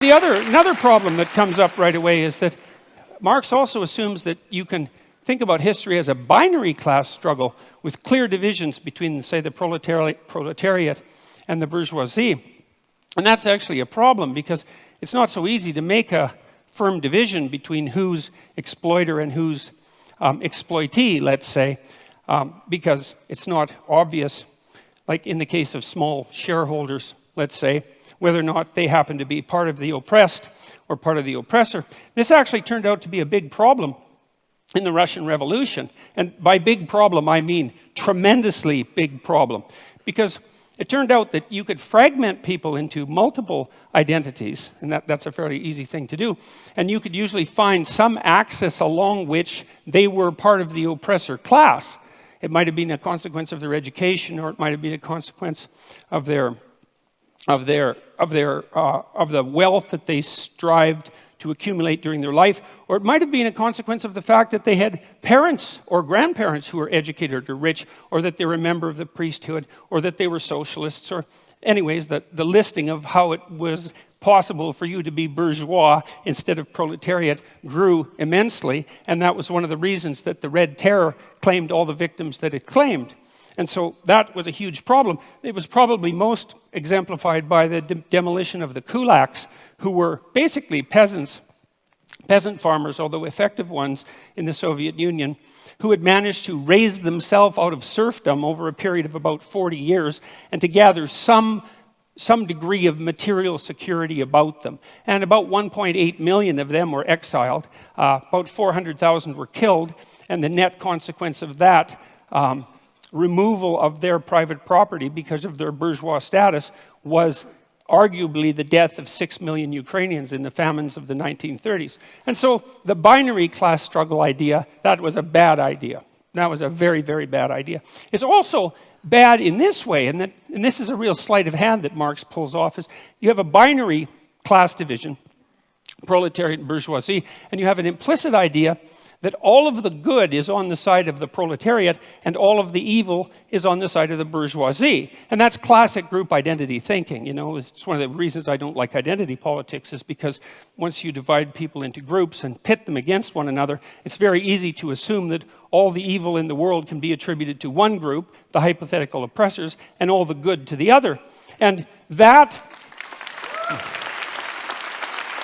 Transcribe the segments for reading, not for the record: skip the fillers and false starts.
Another problem that comes up right away is that Marx also assumes that you can think about history as a binary class struggle with clear divisions between, say, the proletariat and the bourgeoisie. And that's actually a problem because it's not so easy to make a firm division between who's exploiter and who's exploitee, let's say, because it's not obvious, like in the case of small shareholders, let's say, whether or not they happen to be part of the oppressed or part of the oppressor. This actually turned out to be a big problem in the Russian Revolution. And by big problem, I mean tremendously big problem. Because it turned out that you could fragment people into multiple identities, and that's a fairly easy thing to do. And you could usually find some axis along which they were part of the oppressor class. It might have been a consequence of their education, or it might have been a consequence of the wealth that they strived to accumulate during their life, or it might have been a consequence of the fact that they had parents or grandparents who were educated or rich, or that they were a member of the priesthood, or that they were socialists, or anyways, the listing of how it was possible for you to be bourgeois instead of proletariat grew immensely, and that was one of the reasons that the Red Terror claimed all the victims that it claimed. And so that was a huge problem. It was probably most exemplified by the demolition of the kulaks, who were basically peasant farmers, although effective ones in the Soviet Union, who had managed to raise themselves out of serfdom over a period of about 40 years and to gather some degree of material security about them. And about 1.8 million of them were exiled. About 400,000 were killed, and the net consequence of that removal of their private property because of their bourgeois status was arguably the death of 6 million Ukrainians in the famines of the 1930s. And so the binary class struggle idea, that was a bad idea. That was a very, very bad idea. It's also bad in this way, and this is a real sleight of hand that Marx pulls off, is you have a binary class division, proletariat and bourgeoisie, and you have an implicit idea that all of the good is on the side of the proletariat and all of the evil is on the side of the bourgeoisie. And that's classic group identity thinking. You know, it's one of the reasons I don't like identity politics, is because once you divide people into groups and pit them against one another, it's very easy to assume that all the evil in the world can be attributed to one group, the hypothetical oppressors, and all the good to the other. And that...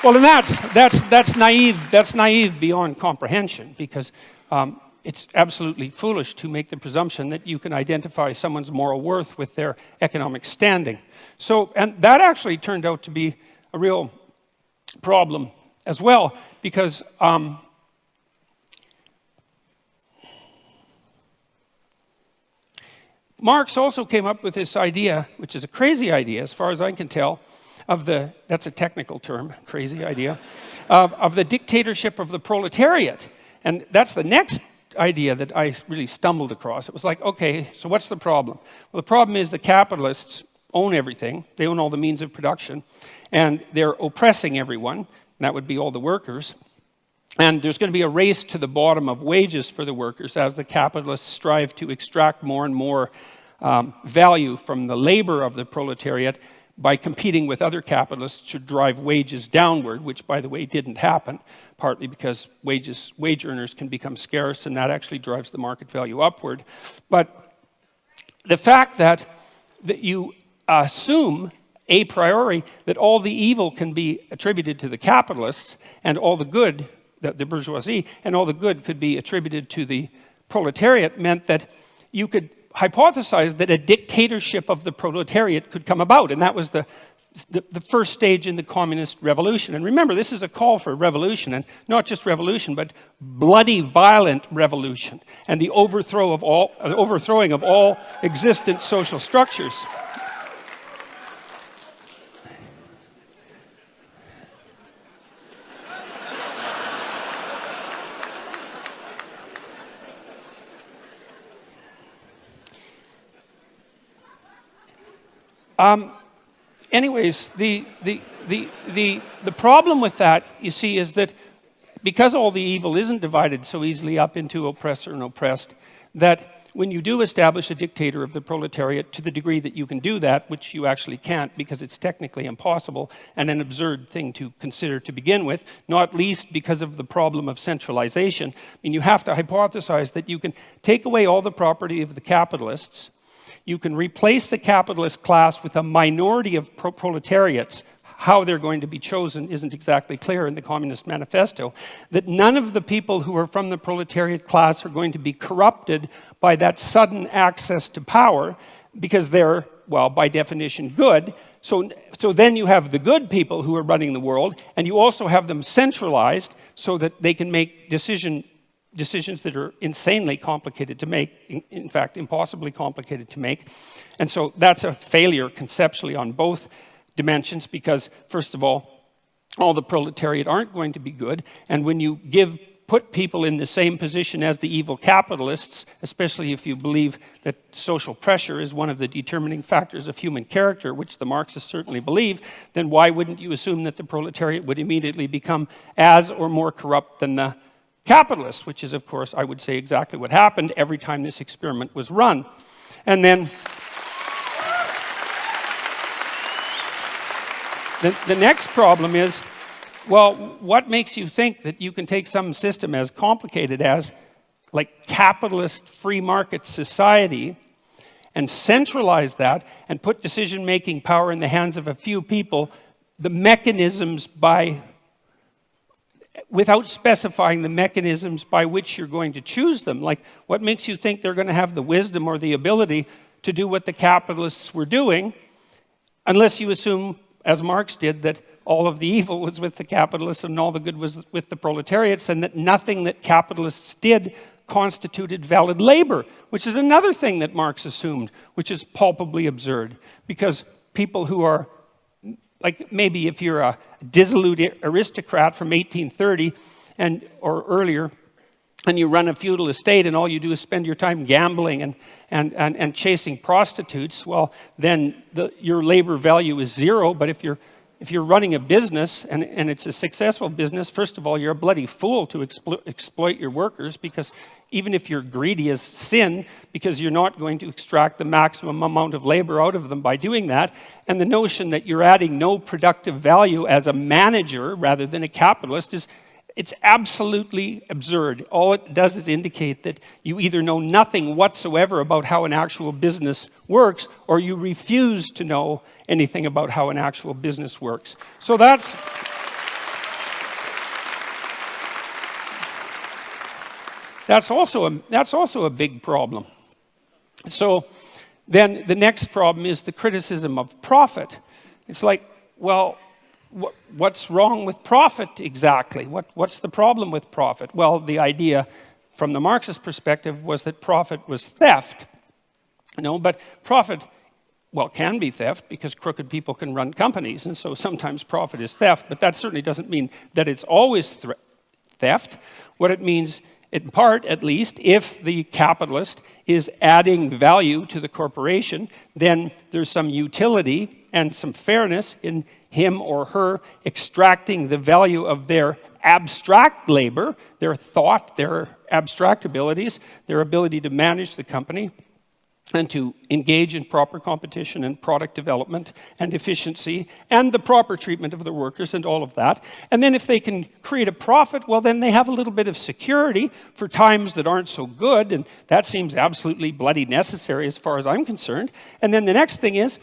Well, and that's naive. That's naive beyond comprehension, because it's absolutely foolish to make the presumption that you can identify someone's moral worth with their economic standing. So, and that actually turned out to be a real problem as well, because Marx also came up with this idea, which is a crazy idea, as far as I can tell, that's a technical term, crazy idea, of the dictatorship of the proletariat. And that's the next idea that I really stumbled across. It was like, okay, so what's the problem? Well, the problem is the capitalists own everything. They own all the means of production, and they're oppressing everyone, and that would be all the workers. And there's going to be a race to the bottom of wages for the workers as the capitalists strive to extract more and more value from the labor of the proletariat by competing with other capitalists to drive wages downward, which, by the way, didn't happen, partly because wage earners can become scarce, and that actually drives the market value upward. But the fact that you assume a priori that all the evil can be attributed to the capitalists and all the good, the bourgeoisie, and all the good could be attributed to the proletariat meant that you could hypothesized that a dictatorship of the proletariat could come about, and that was the first stage in the communist revolution. And remember, this is a call for revolution, and not just revolution, but bloody, violent revolution, and the overthrowing of all existent social structures. Anyways, the problem with that, you see, is that because all the evil isn't divided so easily up into oppressor and oppressed, that when you do establish a dictator of the proletariat, to the degree that you can do that, which you actually can't because it's technically impossible and an absurd thing to consider to begin with, not least because of the problem of centralization. I mean, you have to hypothesize that you can take away all the property of the capitalists, you can replace the capitalist class with a minority of proletariats. How they're going to be chosen isn't exactly clear in the Communist Manifesto, that none of the people who are from the proletariat class are going to be corrupted by that sudden access to power because they're, well, by definition, good. So then you have the good people who are running the world, and you also have them centralized so that they can make decisions that are insanely complicated to make, in fact, impossibly complicated to make. And so that's a failure conceptually on both dimensions because, first of all the proletariat aren't going to be good, and when you put people in the same position as the evil capitalists, especially if you believe that social pressure is one of the determining factors of human character, which the Marxists certainly believe, then why wouldn't you assume that the proletariat would immediately become as or more corrupt than the capitalists, which is, of course, I would say exactly what happened every time this experiment was run. And then the next problem is, well, what makes you think that you can take some system as complicated as, like, capitalist free market society and centralize that and put decision-making power in the hands of a few people, the mechanisms without specifying the mechanisms by which you're going to choose them? Like, what makes you think they're going to have the wisdom or the ability to do what the capitalists were doing, unless you assume, as Marx did, that all of the evil was with the capitalists and all the good was with the proletariats, and that nothing that capitalists did constituted valid labor, which is another thing that Marx assumed, which is palpably absurd, because people who are, like, maybe if you're a dissolute aristocrat from 1830 or earlier, and you run a feudal estate and all you do is spend your time gambling and chasing prostitutes, well, then your labor value is zero. But if you're running a business and it's a successful business, first of all, you're a bloody fool to exploit your workers, because even if you're greedy as sin, because you're not going to extract the maximum amount of labor out of them by doing that. And the notion that you're adding no productive value as a manager rather than a capitalist it's absolutely absurd. All it does is indicate that you either know nothing whatsoever about how an actual business works, or you refuse to know anything about how an actual business works. So that's also a big problem. So then the next problem is the criticism of profit. It's like, well, what's wrong with profit exactly? What's the problem with profit? Well, the idea from the Marxist perspective was that profit was theft. But profit, well, can be theft because crooked people can run companies, and so sometimes profit is theft, but that certainly doesn't mean that it's always theft. What it means, in part at least, if the capitalist is adding value to the corporation, then there's some utility and some fairness in him or her extracting the value of their abstract labor, their thought, their abstract abilities, their ability to manage the company, and to engage in proper competition and product development and efficiency and the proper treatment of the workers and all of that. And then if they can create a profit, well, then they have a little bit of security for times that aren't so good, and that seems absolutely bloody necessary as far as I'm concerned. And then the next thing is,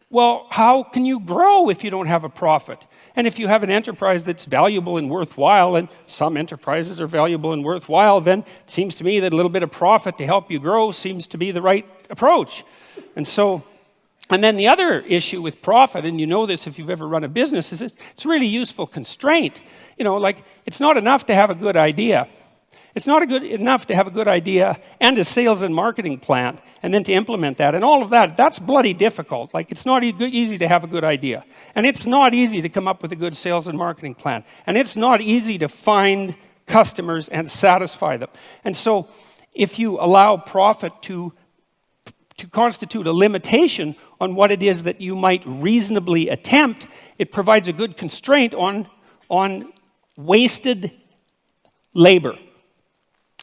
well, how can you grow if you don't have a profit? And if you have an enterprise that's valuable and worthwhile, and some enterprises are valuable and worthwhile, then it seems to me that a little bit of profit to help you grow seems to be the right approach. And then the other issue with profit, and you know this if you've ever run a business, is it's a really useful constraint. Like, it's not enough to have a good idea. It's not enough to have a good idea and a sales and marketing plan, and then to implement that, and all of that. That's bloody difficult. Like, it's not easy to have a good idea. And it's not easy to come up with a good sales and marketing plan. And it's not easy to find customers and satisfy them. And so if you allow profit to constitute a limitation on what it is that you might reasonably attempt, it provides a good constraint on wasted labor.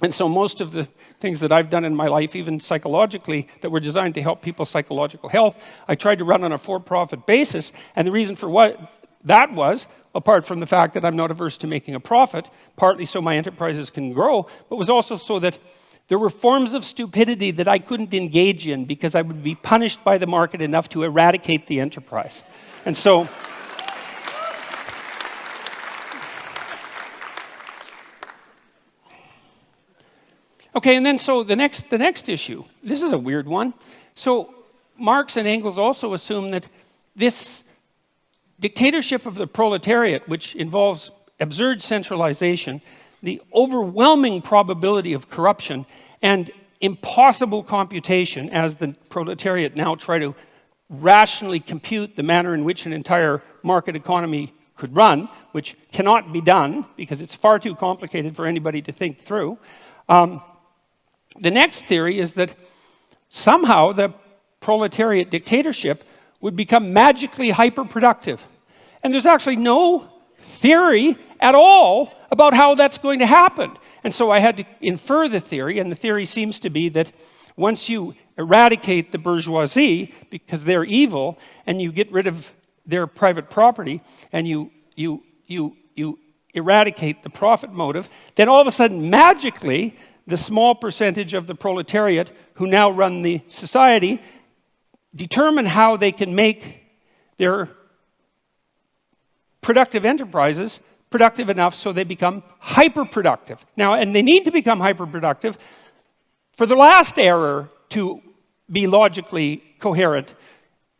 And so most of the things that I've done in my life, even psychologically, that were designed to help people's psychological health, I tried to run on a for-profit basis. And the reason for what that was, apart from the fact that I'm not averse to making a profit, partly so my enterprises can grow, but was also so that there were forms of stupidity that I couldn't engage in because I would be punished by the market enough to eradicate the enterprise. And so... Okay, and then so the next issue, this is a weird one. So Marx and Engels also assume that this dictatorship of the proletariat, which involves absurd centralization, the overwhelming probability of corruption, and impossible computation, as the proletariat now try to rationally compute the manner in which an entire market economy could run, which cannot be done because it's far too complicated for anybody to think through. The next theory is that somehow the proletariat dictatorship would become magically hyperproductive. And there's actually no theory at all about how that's going to happen. And so I had to infer the theory, and the theory seems to be that once you eradicate the bourgeoisie, because they're evil, and you get rid of their private property, and you eradicate the profit motive, then all of a sudden, magically, the small percentage of the proletariat who now run the society determine how they can make their productive enterprises productive enough so they become hyperproductive. Now, and they need to become hyperproductive for the last error to be logically coherent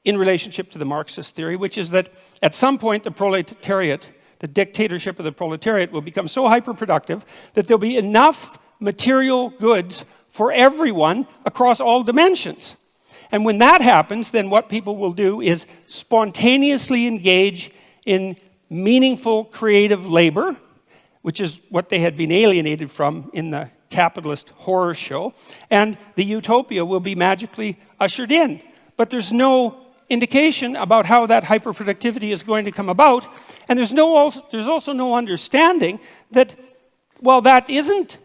in relationship to the Marxist theory, which is that at some point the proletariat, the dictatorship of the proletariat, will become so hyperproductive that there'll be enough material goods for everyone across all dimensions. And when that happens, then what people will do is spontaneously engage in meaningful creative labor, which is what they had been alienated from in the capitalist horror show, and the utopia will be magically ushered in. But there's no indication about how that hyperproductivity is going to come about, and there's also no understanding that, well, that isn't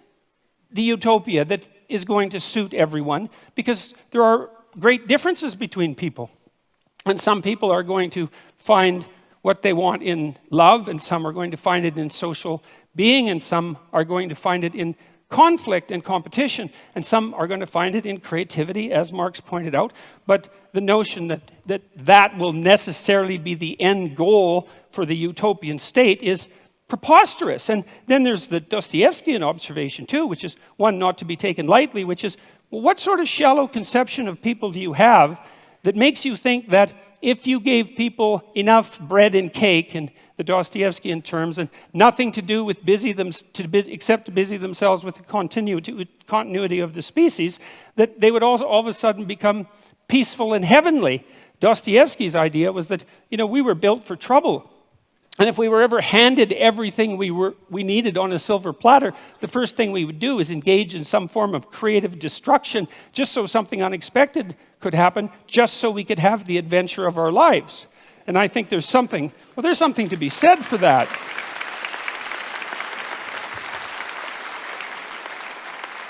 the utopia that is going to suit everyone, because there are great differences between people. And some people are going to find what they want in love, and some are going to find it in social being, and some are going to find it in conflict and competition, and some are going to find it in creativity, as Marx pointed out. But the notion that will necessarily be the end goal for the utopian state is preposterous. And then there's the Dostoevskian observation too, which is one not to be taken lightly, which is, well, what sort of shallow conception of people do you have that makes you think that if you gave people enough bread and cake, in the Dostoevskian terms, and nothing to do with except to busy themselves with the continuity of the species, that they would all of a sudden become peaceful and heavenly? Dostoevsky's idea was that, we were built for trouble. And if we were ever handed everything we needed on a silver platter, the first thing we would do is engage in some form of creative destruction, just so something unexpected could happen, just so we could have the adventure of our lives. And I think there's something to be said for that.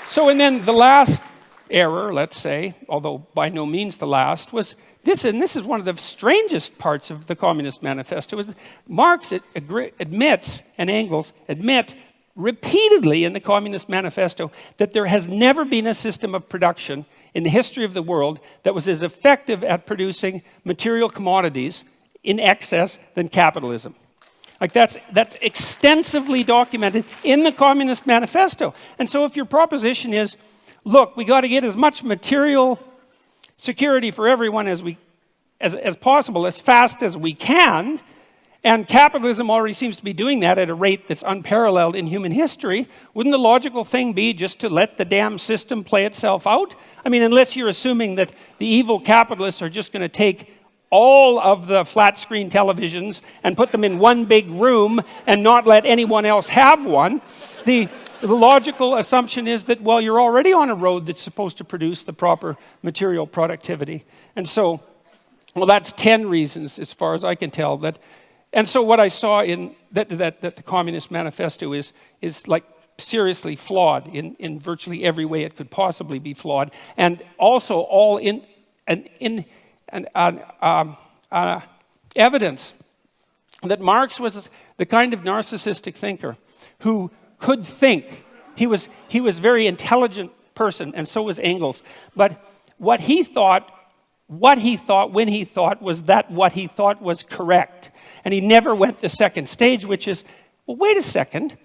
So, and then the last error, let's say, although by no means the last, was this, and this is one of the strangest parts of the Communist Manifesto, is Marx admits, and Engels admit repeatedly in the Communist Manifesto, that there has never been a system of production in the history of the world that was as effective at producing material commodities in excess than capitalism. Like that's extensively documented in the Communist Manifesto. And so if your proposition is, look, we got to get as much material security for everyone as possible, as fast as we can, and capitalism already seems to be doing that at a rate that's unparalleled in human history, wouldn't the logical thing be just to let the damn system play itself out? I mean, unless you're assuming that the evil capitalists are just going to take all of the flat screen televisions and put them in one big room and not let anyone else have one. The logical assumption is that, well, you're already on a road that's supposed to produce the proper material productivity. And so, well, that's 10 reasons, as far as I can tell. And so what I saw in that the Communist Manifesto is like seriously flawed in virtually every way it could possibly be flawed, and also all in evidence that Marx was the kind of narcissistic thinker who could think. He was a very intelligent person, and so was Engels. But what he thought when he thought was that what he thought was correct. And he never went the second stage, which is, well, wait a second,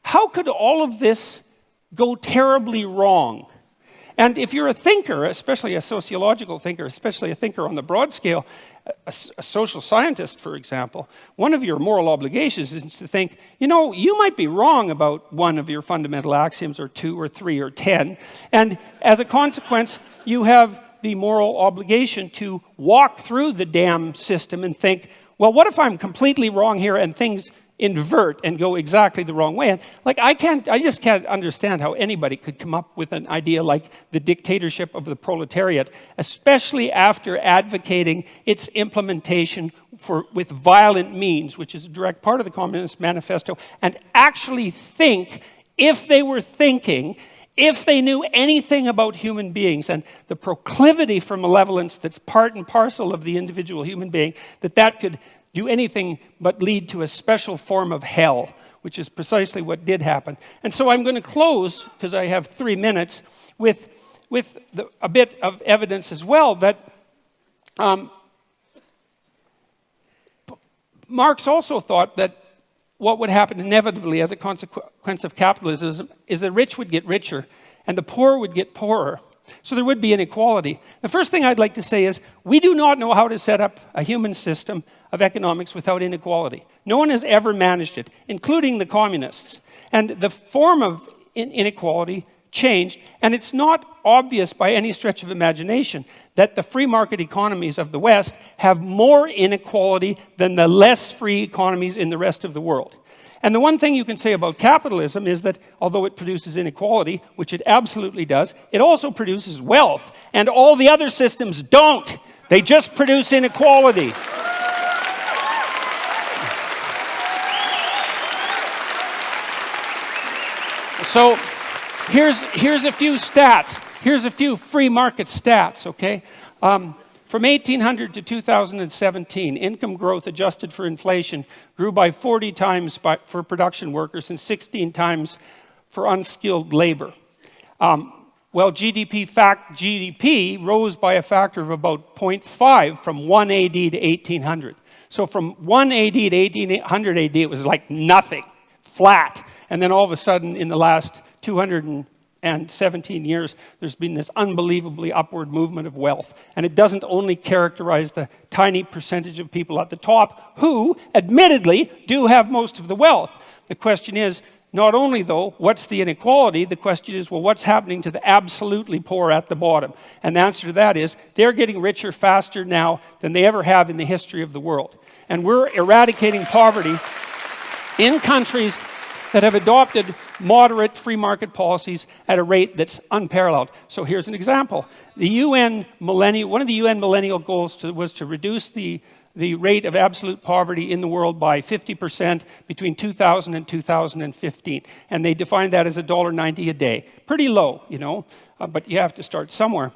how could all of this go terribly wrong? And if you're a thinker, especially a sociological thinker, especially a thinker on the broad scale, a social scientist, for example, one of your moral obligations is to think, you might be wrong about one of your fundamental axioms, or 2 or 3 or 10, and as a consequence, you have the moral obligation to walk through the damn system and think, well, what if I'm completely wrong here and things invert and go exactly the wrong way? And I just can't understand how anybody could come up with an idea like the dictatorship of the proletariat, especially after advocating its implementation with violent means, which is a direct part of the Communist Manifesto, and actually think, if they were thinking, if they knew anything about human beings and the proclivity for malevolence that's part and parcel of the individual human being, that could do anything but lead to a special form of hell, which is precisely what did happen. And so I'm going to close, because I have 3 minutes, with a bit of evidence as well that Marx also thought that what would happen inevitably as a consequence of capitalism is the rich would get richer and the poor would get poorer. So there would be inequality. The first thing I'd like to say is we do not know how to set up a human system of economics without inequality. No one has ever managed it, including the communists. And the form of inequality changed, and it's not obvious by any stretch of imagination that the free market economies of the West have more inequality than the less free economies in the rest of the world. And the one thing you can say about capitalism is that although it produces inequality, which it absolutely does, it also produces wealth, and all the other systems don't. They just produce inequality. So here's a few stats. Here's a few free market stats, okay? From 1800 to 2017, income growth adjusted for inflation grew by 40 times for production workers and 16 times for unskilled labor. Well, GDP rose by a factor of about 0.5 from 1 AD to 1800. So from 1 AD to 1800 AD, it was like nothing, flat. And then all of a sudden, in the last 217 years, there's been this unbelievably upward movement of wealth. And it doesn't only characterize the tiny percentage of people at the top who, admittedly, do have most of the wealth. The question is, not only, though, what's the inequality? The question is, well, what's happening to the absolutely poor at the bottom? And the answer to that is, they're getting richer faster now than they ever have in the history of the world. And we're eradicating poverty in countries that have adopted moderate free market policies at a rate that's unparalleled. So here's an example. One of the UN millennial goals was to reduce the rate of absolute poverty in the world by 50% between 2000 and 2015. And they defined that as $1.90 a day. Pretty low, but you have to start somewhere.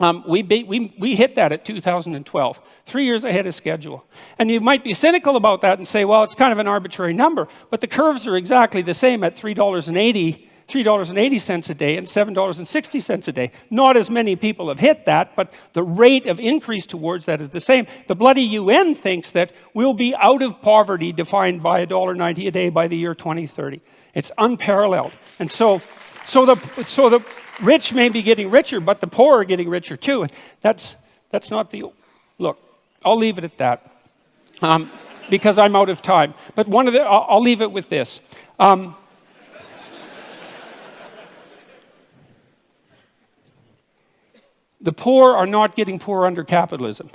We hit that at 2012, 3 years ahead of schedule. And you might be cynical about that and say, well, it's kind of an arbitrary number, but the curves are exactly the same at $3.80 a day and $7.60 a day. Not as many people have hit that, but the rate of increase towards that is the same. The bloody UN thinks that we'll be out of poverty defined by $1.90 a day by the year 2030. It's unparalleled. And so the rich may be getting richer, but the poor are getting richer too. And that's not the... Look, I'll leave it at that because I'm out of time. But I'll leave it with this. The poor are not getting poorer under capitalism.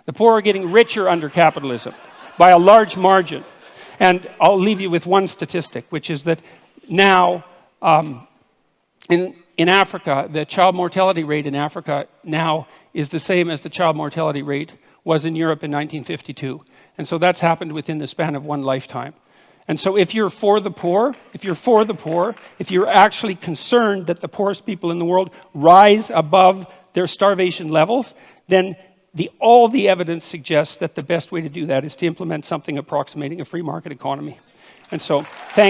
The poor are getting richer under capitalism by a large margin. And I'll leave you with one statistic, which is that now in Africa, the child mortality rate in Africa now is the same as the child mortality rate was in Europe in 1952. And so that's happened within the span of one lifetime. And so if you're for the poor, if you're actually concerned that the poorest people in the world rise above their starvation levels, then all the evidence suggests that the best way to do that is to implement something approximating a free market economy. And so, thank